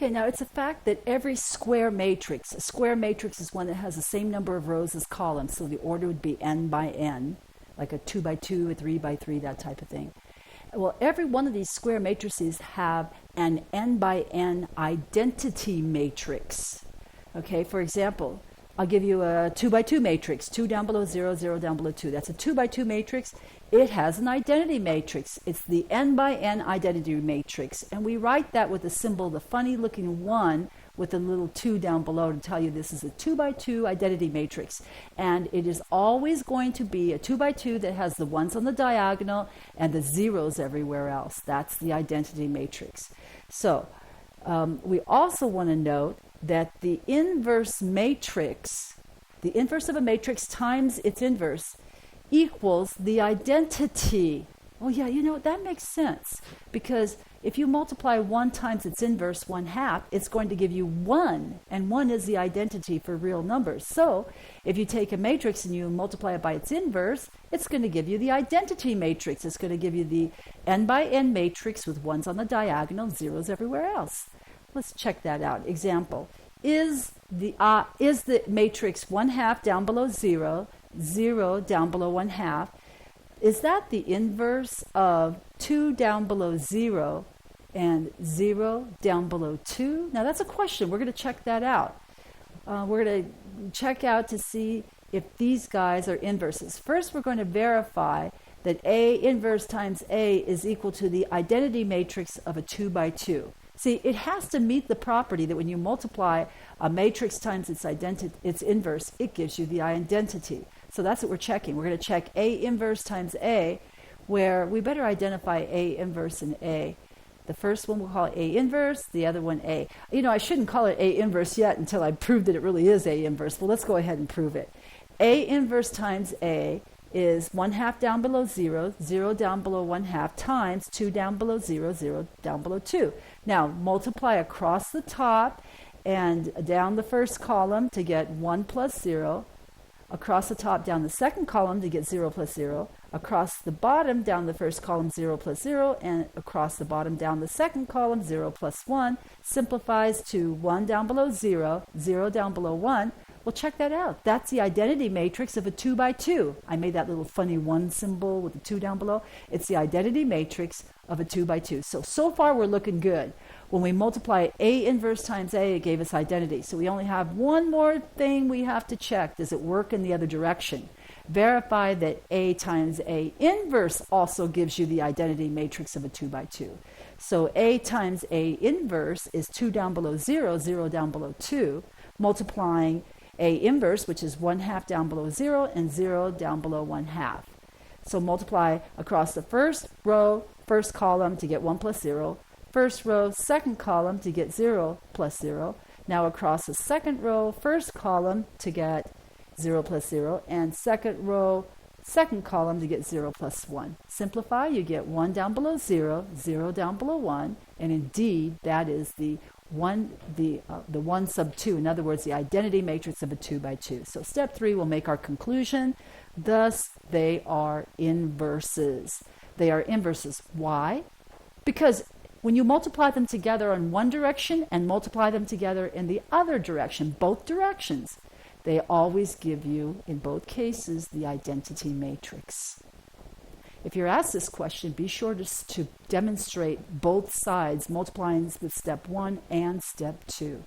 Okay, now it's a fact that every square matrix, a square matrix is one that has the same number of rows as columns, so the order would be n by n, like a 2 by 2, a 3 by 3, that type of thing. Well, every one of these square matrices have an n by n identity matrix. Okay, for example, I'll give you a 2 by 2 matrix, 2 down below 0, 0 down below 2. That's a 2 by 2 matrix. It has an identity matrix. It's the n by n identity matrix. And we write that with the symbol, the funny looking 1 with a little 2 down below to tell you this is a 2 by 2 identity matrix. And it is always going to be a 2 by 2 that has the 1s on the diagonal and the 0s everywhere else. That's the identity matrix. So we also want to note that the inverse matrix, the inverse of a matrix times its inverse, equals the identity. Oh yeah, you know, that makes sense, because if you multiply 1 times its inverse 1/2, it's going to give you 1, and 1 is the identity for real numbers. So if you take a matrix and you multiply it by its inverse, it's going to give you the identity matrix. It's going to give you the n by n matrix with 1s on the diagonal, 0s everywhere else. Let's check that out. Example, is the matrix 1/2 down below 0, 0 down below 1/2, is that the inverse of 2 down below 0 and 0 down below 2? Now that's a question. We're going to check that out. We're going to check out to see if these guys are inverses. First, we're going to verify that A inverse times A is equal to the identity matrix of a 2 by 2. See, it has to meet the property that when you multiply a matrix times its inverse, it gives you the identity. So that's what we're checking. We're going to check A inverse times A, where we better identify A inverse and A. The first one we'll call it A inverse, the other one A. You know, I shouldn't call it A inverse yet until I prove that it really is A inverse. Well, let's go ahead and prove it. A inverse times A is 1/2 down below 0, 0 down below 1/2 times 2 down below 0, 0 down below 2. Now multiply across the top and down the first column to get 1 plus 0, across the top down the second column to get 0 plus 0, across the bottom down the first column 0 plus 0, and across the bottom down the second column 0 plus 1, simplifies to 1 down below 0, 0 down below 1. Well, check that out. That's the identity matrix of a 2 by 2. I made that little funny 1 symbol with the 2 down below. It's the identity matrix of a 2 by 2. So far we're looking good. When we multiply A inverse times A, it gave us identity. So we only have one more thing we have to check. Does it work in the other direction? Verify that A times A inverse also gives you the identity matrix of a 2 by 2. So A times A inverse is 2 down below 0, 0 down below 2, multiplying A inverse, which is 1/2 down below 0 and 0 down below 1/2. So multiply across the first row, first column to get 1 plus 0, first row, second column to get 0 plus 0. Now across the second row, first column to get 0 plus 0, and second row, second column to get 0 plus 1. Simplify, you get 1 down below 0, 0 down below 1, and indeed that is the 1 sub 2, in other words, the identity matrix of a 2 by 2. So step 3 will make our conclusion. Thus, they are inverses. They are inverses. Why? Because when you multiply them together in one direction and multiply them together in the other direction, both directions, they always give you, in both cases, the identity matrix. If you're asked this question, be sure to demonstrate both sides, multiplying with step 1 and step 2.